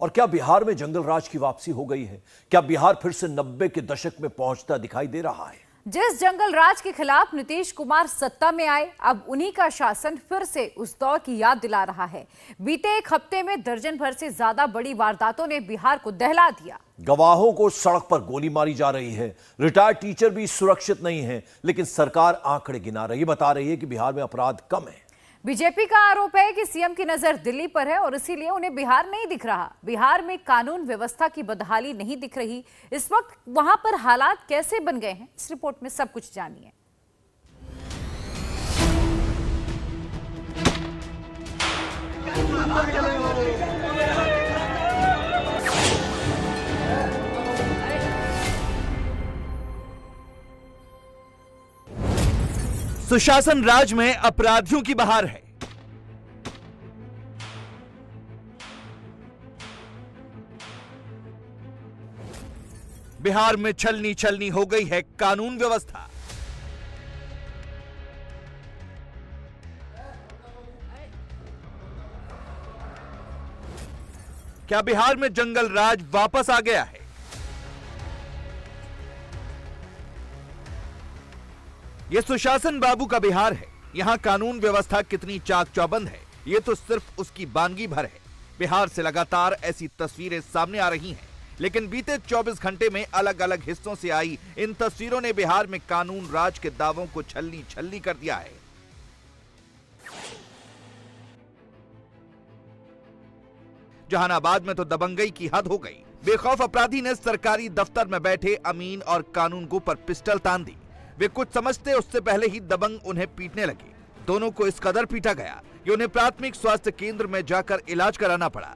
और क्या बिहार में जंगल राज की वापसी हो गई है? क्या बिहार फिर से 90 के दशक में पहुंचता दिखाई दे रहा है? जिस जंगल राज के खिलाफ नीतीश कुमार सत्ता में आए, अब उन्हीं का शासन फिर से उस दौर की याद दिला रहा है। बीते एक हफ्ते में दर्जन भर से ज्यादा बड़ी वारदातों ने बिहार को दहला दिया। गवाहों को सड़क पर गोली मारी जा रही है, रिटायर्ड टीचर भी सुरक्षित नहीं है, लेकिन सरकार आंकड़े गिना रही, बता रही है कि बिहार में अपराध कम है। बीजेपी का आरोप है कि सीएम की नजर दिल्ली पर है और इसीलिए उन्हें बिहार नहीं दिख रहा। बिहार में कानून व्यवस्था की बदहाली नहीं दिख रही। इस वक्त वहां पर हालात कैसे बन गए हैं, इस रिपोर्ट में सब कुछ जानिए। सुशासन राज में अपराधियों की बहार है। बिहार में छलनी छलनी हो गई है कानून व्यवस्था। क्या बिहार में जंगल राज वापस आ गया है? यह सुशासन बाबू का बिहार है। यहां कानून व्यवस्था कितनी चाक चौबंद है, यह तो सिर्फ उसकी बानगी भर है। बिहार से लगातार ऐसी तस्वीरें सामने आ रही हैं, लेकिन बीते 24 घंटे में अलग अलग हिस्सों से आई इन तस्वीरों ने बिहार में कानून राज के दावों को छलनी छलनी कर दिया है। जहानाबाद में तो दबंगई की हद हो गई। बेखौफ अपराधी ने सरकारी दफ्तर में बैठे अमीन और कानूनगो पर पिस्टल तान दी। वे कुछ समझते उससे पहले ही दबंग उन्हें पीटने लगे। दोनों को इस कदर पीटा गया कि उन्हें प्राथमिक स्वास्थ्य केंद्र में जाकर इलाज कराना पड़ा।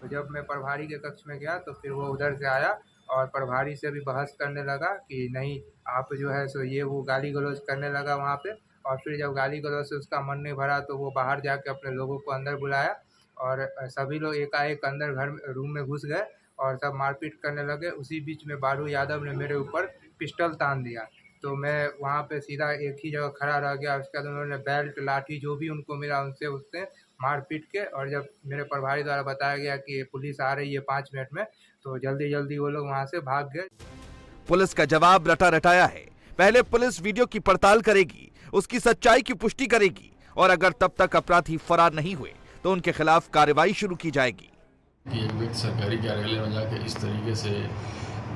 तो जब मैं प्रभारी के कक्ष में गया तो फिर वो उधर से आया और प्रभारी से भी बहस करने लगा कि नहीं आप जो है सो ये वो गाली गलौज करने लगा वहाँ पे। और फिर जब गाली गलौज से उसका मन नहीं भरा तो वो बाहर जाके अपने लोगों को अंदर बुलाया और सभी लोग एकाएक अंदर रूम में घुस गए और सब मारपीट करने लगे। उसी बीच में बारू यादव ने मेरे ऊपर पिस्टल तान दिया, तो मैं वहाँ पे सीधा एक ही जगह खड़ा रह गया। उसके बाद उन्होंने बेल्ट लाठी जो भी उनको मिला उनसे उससे मारपीट के, और जब मेरे प्रभारी द्वारा बताया गया कि पुलिस आ रही है 5 मिनट में, तो जल्दी जल्दी वो लोग वहाँ से भाग गए। पुलिस का जवाब रटा रटाया है। पहले पुलिस वीडियो की पड़ताल करेगी, उसकी सच्चाई की पुष्टि करेगी और अगर तब तक अपराधी फरार नहीं हुए तो उनके खिलाफ कार्रवाई शुरू की जाएगी। एक व्यक्ति सरकारी कार्यालय में जाकर इस तरीके से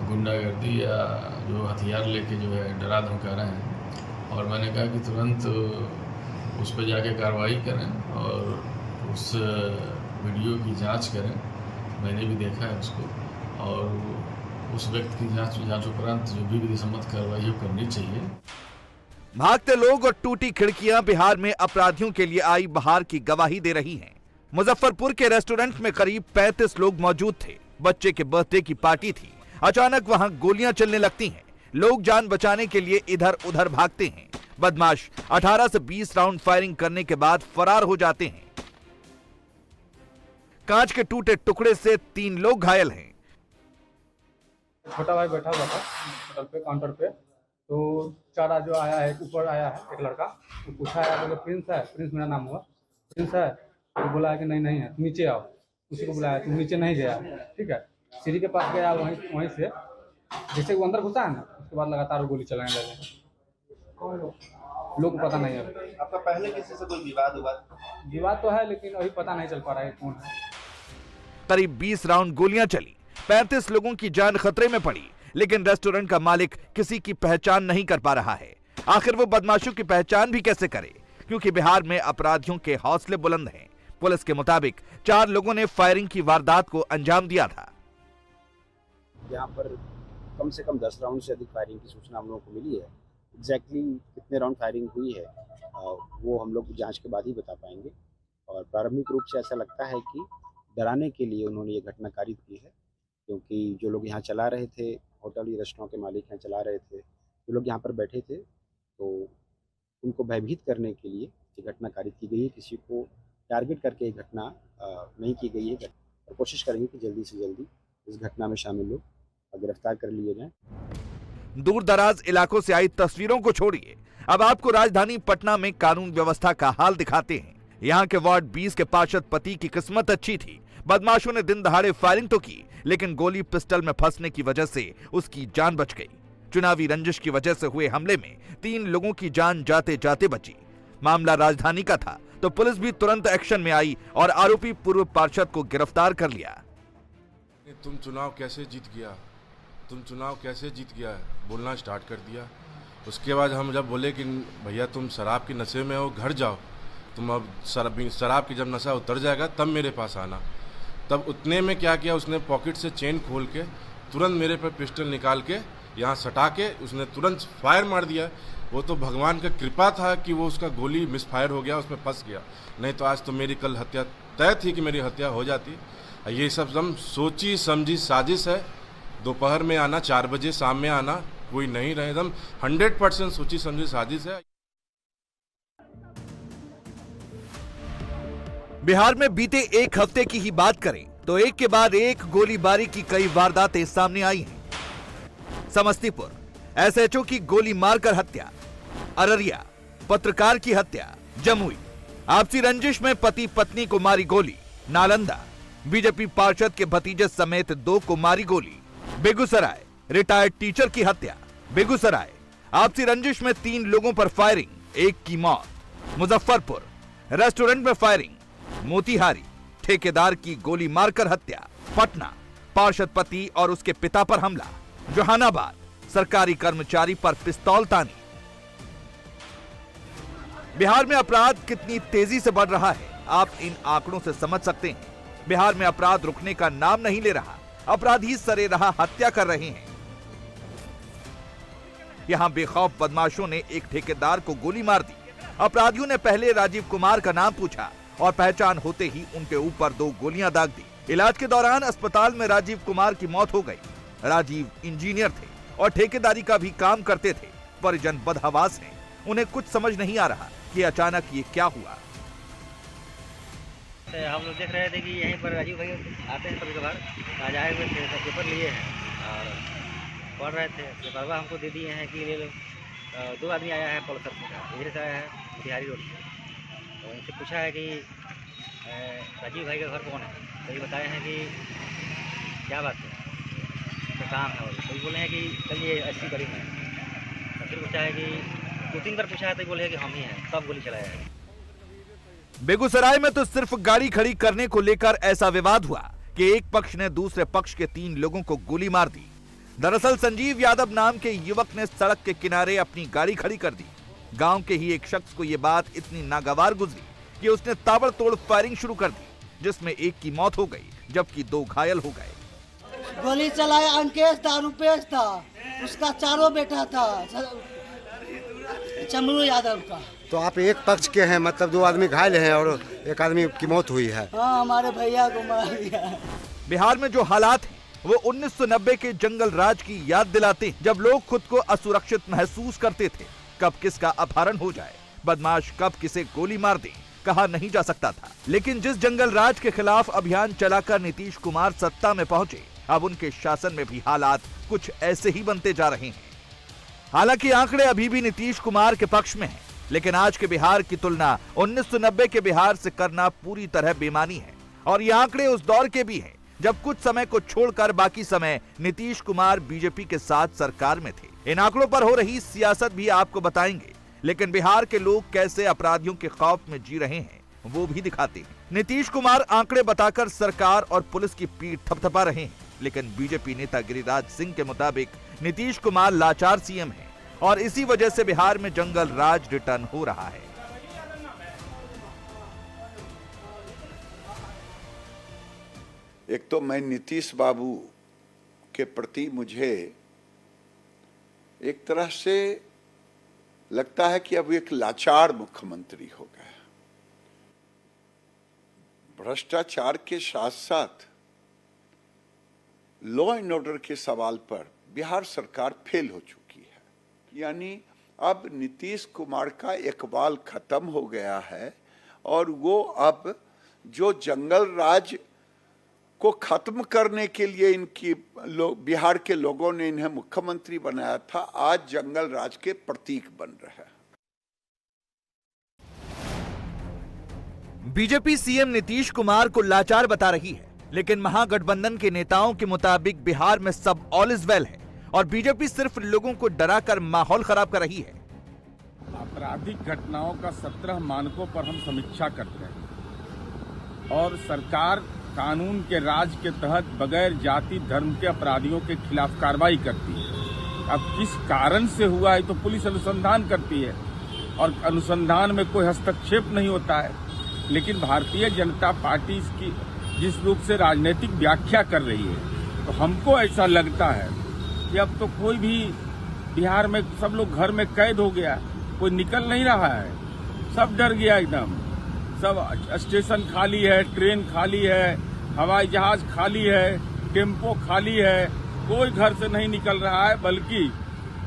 गुंडागर्दी या जो हथियार लेके जो है डरा धमका रहे हैं, और मैंने कहा कि तुरंत उस पर जाके कार्रवाई करें और उस वीडियो की जांच करें। मैंने भी देखा है उसको, और उस व्यक्ति की जांच उपरांत जो भी विधिसम्मत कार्रवाई है करनी चाहिए। भागते लोग और टूटी खिड़कियां बिहार में अपराधियों के लिए आई बहार की गवाही दे रही हैं। मुजफ्फरपुर के रेस्टोरेंट में करीब 35 लोग मौजूद थे। बच्चे के बर्थडे की पार्टी थी। अचानक वहां गोलियां चलने लगती हैं। लोग जान बचाने के लिए इधर उधर भागते हैं। बदमाश 18 से 20 राउंड फायरिंग करने के बाद फरार हो जाते हैं। कांच के टूटे टुकड़े से 3 लोग घायल हैं। छोटा भाई बैठा हुआ था होटल पे काउंटर पे, तो चारा जो आया है ऊपर आया है एक लड़का, तो पूछा है बोले प्रिंस है, प्रिंस मेरा नाम हुआ, प्रिंस है, तो बोला है कि नहीं है, तुम नीचे आओ। उसी को बुलाया, तुम नीचे नहीं गया, ठीक है। सीढ़ी के पास गया, वहीं से जैसे वो अंदर घुसा है ना, उसके बाद लगातार गोली चलाने लगे। लोग को पता नहीं है। आपका पहले किसी से कोई विवाद हुआ? विवाद तो है, लेकिन अभी पता नहीं चल पा रहा है कौन है। करीब 20 राउंड गोलियां चली, 35 लोगों की जान खतरे में पड़ी, लेकिन रेस्टोरेंट का मालिक किसी की पहचान नहीं कर पा रहा है। आखिर वो बदमाशों की पहचान भी कैसे करे, क्योंकि बिहार में अपराधियों के हौसले बुलंद हैं। पुलिस के मुताबिक 4 लोगों ने फायरिंग की वारदात को अंजाम दिया था। यहाँ पर कम से कम 10 राउंड से अधिक फायरिंग की सूचना हम लोगों को मिली है। एग्जैक्टली कितने राउंड फायरिंग हुई है वो हम लोग जांच के बाद ही बता पाएंगे। और प्रारंभिक रूप से ऐसा लगता है कि डराने के लिए उन्होंने ये घटना कारित की है, क्योंकि जो लोग यहाँ चला रहे थे, होटल या रेस्टोरेंट के मालिक यहाँ चला रहे थे, जो लोग यहाँ पर बैठे थे, तो उनको भयभीत करने के लिए ये घटना कारित की गई है। किसी को टारगेट करके ये घटना नहीं की गई है और कोशिश करेंगे कि जल्दी से जल्दी इस घटना में शामिल लोग गिरफ्तार कर लिए जाएं। दूर दराज इलाकों से आई तस्वीरों को छोड़िए, अब आपको राजधानी पटना में कानून व्यवस्था का हाल दिखाते हैं। यहाँ के वार्ड 20 के पार्षद पति की किस्मत अच्छी थी। बदमाशों ने दिन दहाड़े फायरिंग तो की, लेकिन गोली पिस्टल में फंसने की वजह से उसकी जान बच गई। चुनावी रंजिश की वजह से हुए हमले में 3 लोगों की जान जाते जाते बची। मामला राजधानी का था तो पुलिस भी तुरंत एक्शन में आई और आरोपी पूर्व पार्षद को गिरफ्तार कर लिया। तुम चुनाव कैसे जीत गया बोलना स्टार्ट कर दिया। उसके बाद हम जब बोले कि भैया तुम शराब के नशे में हो, घर जाओ, तुम अब शराब की जब नशा उतर जाएगा तब मेरे पास आना। तब उतने में क्या किया, उसने पॉकेट से चेन खोल के तुरंत मेरे पर पिस्टल निकाल के यहाँ सटा के उसने तुरंत फायर मार दिया। वो तो भगवान का कृपा था कि वो उसका गोली मिसफायर हो गया, उसमें फंस गया, नहीं तो आज तो मेरी कल हत्या तय थी कि मेरी हत्या हो जाती। ये सब हम सोची समझी साजिश है। दोपहर में आना, 4 बजे शाम में आना, कोई नहीं रहे, एकदम 100% सोची समझी साजिश है। बिहार में बीते एक हफ्ते की ही बात करें तो एक के बाद एक गोलीबारी की कई वारदातें सामने आई हैं। समस्तीपुर, एसएचओ की गोली मारकर हत्या। अररिया, पत्रकार की हत्या। जमुई, आपसी रंजिश में पति पत्नी को मारी गोली। नालंदा, बीजेपी पार्षद के भतीजे समेत 2 को मारी गोली। बेगूसराय, रिटायर्ड टीचर की हत्या। बेगूसराय, आपसी रंजिश में 3 लोगों पर फायरिंग, 1 की मौत। मुजफ्फरपुर, रेस्टोरेंट में फायरिंग। मोतिहारी, ठेकेदार की गोली मारकर हत्या। पटना, पार्षद पति और उसके पिता पर हमला। जहानाबाद, सरकारी कर्मचारी पर पिस्तौल तानी। बिहार में अपराध कितनी तेजी से बढ़ रहा है आप इन आंकड़ों से समझ सकते हैं। बिहार में अपराध रुकने का नाम नहीं ले रहा, अपराधी सरेराह हत्या कर रहे हैं। यहां बेखौफ बदमाशों ने एक ठेकेदार को गोली मार दी। अपराधियों ने पहले राजीव कुमार का नाम पूछा और पहचान होते ही उनके ऊपर 2 गोलियां दाग दी। इलाज के दौरान अस्पताल में राजीव कुमार की मौत हो गई। राजीव इंजीनियर थे और ठेकेदारी का भी काम करते थे। परिजन बदहवास हैं, उन्हें कुछ समझ नहीं आ रहा कि अचानक ये क्या हुआ। हम लोग देख रहे थे कि यहीं पर राजीव भाई आते हैं कभी कभार, आज आए हुए थे, पेपर लिए हैं और पढ़ रहे थे। पेपर हमको दे दिए हैं कि ले लो। 2 आदमी आया है पॉलिसर से, इधर से आया है बिहारी रोड से। तो इनसे पूछा है कि राजीव भाई का घर कौन है, तो ये बताए हैं कि क्या बात है, तो काम है। तो ये बोले हैं कि चलिए 80 करीब है। तो फिर पूछा है कि 2-3 बार पूछा है तो बोले हैं कि हम ही हैं, तब गोली चलाया है। बेगूसराय में तो सिर्फ गाड़ी खड़ी करने को लेकर ऐसा विवाद हुआ कि एक पक्ष ने दूसरे पक्ष के 3 लोगों को गोली मार दी। दरअसल संजीव यादव नाम के युवक ने सड़क के किनारे अपनी गाड़ी खड़ी कर दी। गांव के ही एक शख्स को यह बात इतनी नागवार गुजरी कि उसने ताबड़तोड़ फायरिंग शुरू कर दी, जिसमें एक की मौत हो गई जबकि 2 घायल हो गए। गोली चलाया अंकेश था, रुपेश था, उसका 4 बेटा था, चमरू यादव का। तो आप एक पक्ष के हैं, मतलब 2 आदमी घायल हैं और 1 आदमी की मौत हुई है। हाँ, हमारे भैया को मार दिया। बिहार में जो हालात हैं वो 1990 के जंगल राज की याद दिलाते हैं, जब लोग खुद को असुरक्षित महसूस करते थे। कब किसका अपहरण हो जाए, बदमाश कब किसे गोली मार दे, कहा नहीं जा सकता था। लेकिन जिस जंगल राज के खिलाफ अभियान चलाकर नीतीश कुमार सत्ता में पहुंचे, अब उनके शासन में भी हालात कुछ ऐसे ही बनते जा रहे हैं। हालांकि आंकड़े अभी भी नीतीश कुमार के पक्ष में हैं, लेकिन आज के बिहार की तुलना 1990 के बिहार से करना पूरी तरह बेमानी है। और ये आंकड़े उस दौर के भी हैं जब कुछ समय को छोड़कर बाकी समय नीतीश कुमार बीजेपी के साथ सरकार में थे। इन आंकड़ों पर हो रही सियासत भी आपको बताएंगे, लेकिन बिहार के लोग कैसे अपराधियों के खौफ में जी रहे हैं वो भी दिखाते हैं। नीतीश कुमार आंकड़े बताकर सरकार और पुलिस की पीठ थपथपा रहे हैं, लेकिन बीजेपी नेता गिरिराज सिंह के मुताबिक नीतीश कुमार लाचार सीएम है और इसी वजह से बिहार में जंगल राज रिटर्न हो रहा है। एक तो मैं नीतीश बाबू के प्रति मुझे एक तरह से लगता है कि अब एक लाचार मुख्यमंत्री हो गया। भ्रष्टाचार के साथ साथ लॉ एंड ऑर्डर के सवाल पर बिहार सरकार फेल हो चुकी है। यानी अब नीतीश कुमार का इकबाल खत्म हो गया है और वो अब जो जंगल राज को खत्म करने के लिए बिहार के लोगों ने इन्हें मुख्यमंत्री बनाया था, आज जंगल राज के प्रतीक बन रहा है। बीजेपी सीएम नीतीश कुमार को लाचार बता रही है, लेकिन महागठबंधन के नेताओं के मुताबिक बिहार में सब ऑल इज वेल है और बीजेपी सिर्फ लोगों को डराकर माहौल खराब कर रही है। आपराधिक घटनाओं का 17 मानकों पर हम समीक्षा करते हैं और सरकार कानून के राज के तहत बगैर जाति धर्म के अपराधियों के खिलाफ कार्रवाई करती है। अब किस कारण से हुआ है तो पुलिस अनुसंधान करती है और अनुसंधान में कोई हस्तक्षेप नहीं होता है। लेकिन भारतीय जनता पार्टी इसकी जिस रूप से राजनीतिक व्याख्या कर रही है तो हमको ऐसा लगता है कि अब तो कोई भी बिहार में सब लोग घर में कैद हो गया, कोई निकल नहीं रहा है, सब डर गया एकदम। सब स्टेशन खाली है, ट्रेन खाली है, हवाई जहाज खाली है, टेम्पो खाली है, कोई घर से नहीं निकल रहा है। बल्कि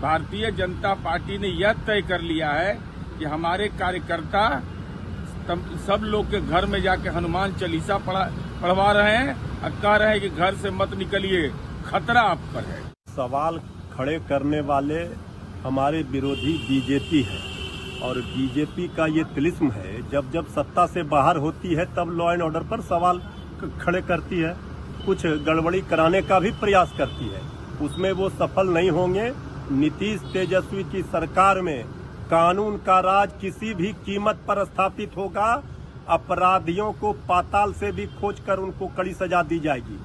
भारतीय जनता पार्टी ने यह तय कर लिया है कि हमारे कार्यकर्ता सब लोग के घर में जाके हनुमान चालीसा पढ़वा रहे हैं और कह रहे हैं कि घर से मत निकलिए, खतरा आप पर है। सवाल खड़े करने वाले हमारे विरोधी बीजेपी है और बीजेपी का ये तिलिस्म है, जब जब सत्ता से बाहर होती है तब लॉ एंड ऑर्डर पर सवाल खड़े करती है, कुछ गड़बड़ी कराने का भी प्रयास करती है, उसमें वो सफल नहीं होंगे। नीतीश तेजस्वी की सरकार में कानून का राज किसी भी कीमत पर स्थापित होगा। अपराधियों को पाताल से भी खोजकर उनको कड़ी सजा दी जाएगी।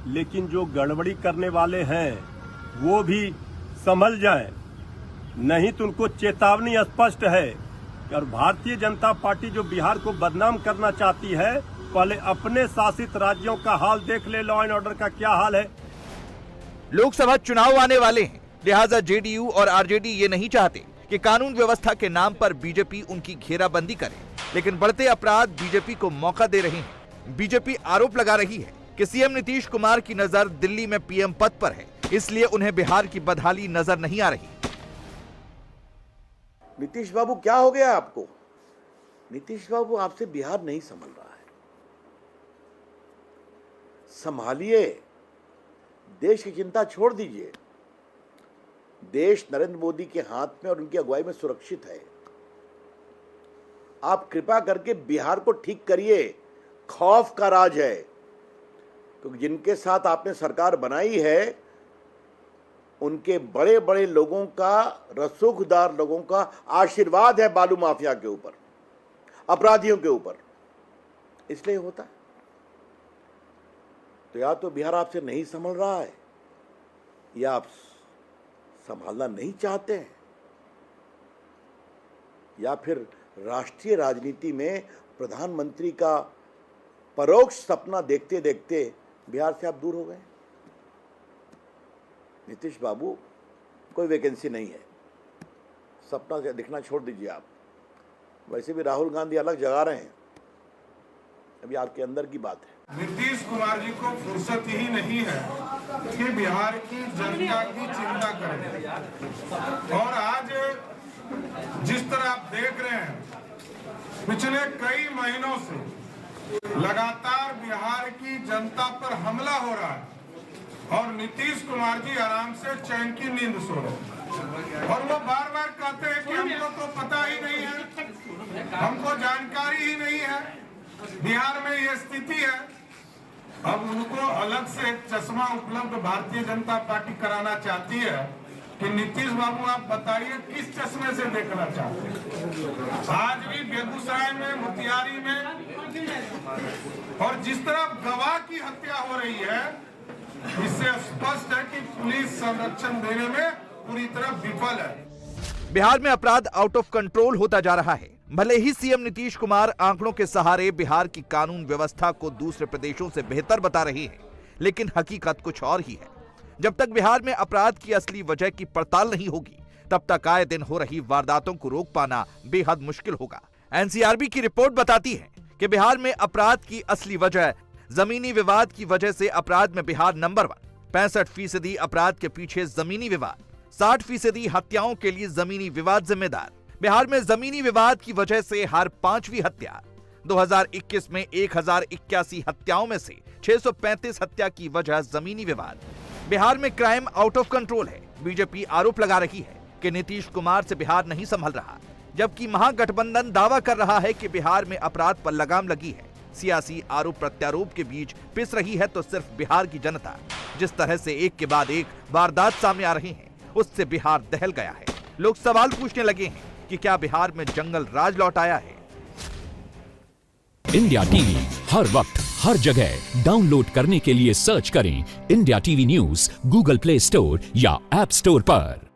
लेकिन जो गड़बड़ी करने वाले हैं वो भी संभल जाएं, नहीं तो उनको चेतावनी स्पष्ट है। और भारतीय जनता पार्टी जो बिहार को बदनाम करना चाहती है, पहले अपने शासित राज्यों का हाल देख ले, लॉ एंड ऑर्डर का क्या हाल है। लोकसभा चुनाव आने वाले हैं, लिहाजा जेडीयू और आरजेडी ये नहीं चाहते कि कानून व्यवस्था के नाम पर बीजेपी उनकी घेराबंदी करे, लेकिन बढ़ते अपराध बीजेपी को मौका दे रहे हैं। बीजेपी आरोप लगा रही है कि सीएम नीतीश कुमार की नजर दिल्ली में पीएम पद पर है, इसलिए उन्हें बिहार की बदहाली नजर नहीं आ रही। नीतीश बाबू क्या हो गया आपको? नीतीश बाबू आपसे बिहार नहीं संभल रहा है, संभालिए, देश की चिंता छोड़ दीजिए। देश नरेंद्र मोदी के हाथ में और उनकी अगुवाई में सुरक्षित है। आप कृपा करके बिहार को ठीक करिए। खौफ का राज है, क्योंकि जिनके साथ आपने सरकार बनाई है उनके बड़े बड़े लोगों का, रसूखदार लोगों का आशीर्वाद है बालू माफिया के ऊपर, अपराधियों के ऊपर, इसलिए होता है। तो या तो बिहार आपसे नहीं संभल रहा है या आप संभालना नहीं चाहते हैं, या फिर राष्ट्रीय राजनीति में प्रधानमंत्री का परोक्ष सपना देखते देखते बिहार से आप दूर हो गए। नीतीश बाबू, कोई वैकेंसी नहीं है, सपना दिखना छोड़ दीजिए आप। वैसे भी राहुल गांधी अलग जगा रहे हैं, अभी आपके अंदर की बात है। नीतीश कुमार जी को फुर्सत ही नहीं है कि बिहार की जनता की चिंता करें। और आज जिस तरह आप देख रहे हैं, पिछले कई महीनों से लगातार बिहार की जनता पर हमला हो रहा है और नीतीश कुमार जी आराम से चैन की नींद सो रहे, और वो बार बार कहते हैं कि हमको तो पता ही नहीं है, हमको जानकारी ही नहीं है, बिहार में ये स्थिति है। अब उनको अलग से एक चश्मा उपलब्ध भारतीय जनता पार्टी कराना चाहती है कि नीतीश बाबू आप बताइए किस चश्मे से देखना चाहते हैं। आज भी बेगूसराय में, मोतिहारी में, और जिस तरह गवाह की हत्या हो रही है, इससे स्पष्ट है कि पुलिस संरक्षण देने में पूरी तरह विफल है। बिहार में अपराध आउट ऑफ कंट्रोल होता जा रहा है। भले ही सीएम नीतीश कुमार आंकड़ों के सहारे बिहार की कानून व्यवस्था को दूसरे प्रदेशों से बेहतर बता रहे हैं, लेकिन हकीकत कुछ और ही है। जब तक बिहार में अपराध की असली वजह की पड़ताल नहीं होगी, तब तक आए दिन हो रही वारदातों को रोक पाना बेहद मुश्किल होगा। एनसीआरबी की रिपोर्ट बताती है कि बिहार में अपराध की असली वजह जमीनी विवाद की वजह से अपराध में बिहार नंबर 1। 65% अपराध के पीछे जमीनी विवाद, 60% हत्याओं के लिए जमीनी विवाद जिम्मेदार। बिहार में जमीनी विवाद की वजह से हर 5वीं हत्या। 2021 में 1081 हत्याओं में से 635 हत्या की वजह जमीनी विवाद। बिहार में क्राइम आउट ऑफ कंट्रोल है। बीजेपी आरोप लगा रही है कि नीतीश कुमार से बिहार नहीं संभल रहा। जबकि महागठबंधन दावा कर रहा है कि बिहार में अपराध पर लगाम लगी है। सियासी आरोप प्रत्यारोप के बीच पिस रही है तो सिर्फ बिहार की जनता। जिस तरह से एक के बाद एक वारदात सामने आ रही हैं, उससे बिहार दहल गया है। लोग सवाल पूछने लगे हैं कि क्या बिहार में जंगल राज लौट आया है। इंडिया टीवी हर वक्त हर जगह डाउनलोड करने के लिए सर्च करें India TV news Google play store या ऐप स्टोर पर।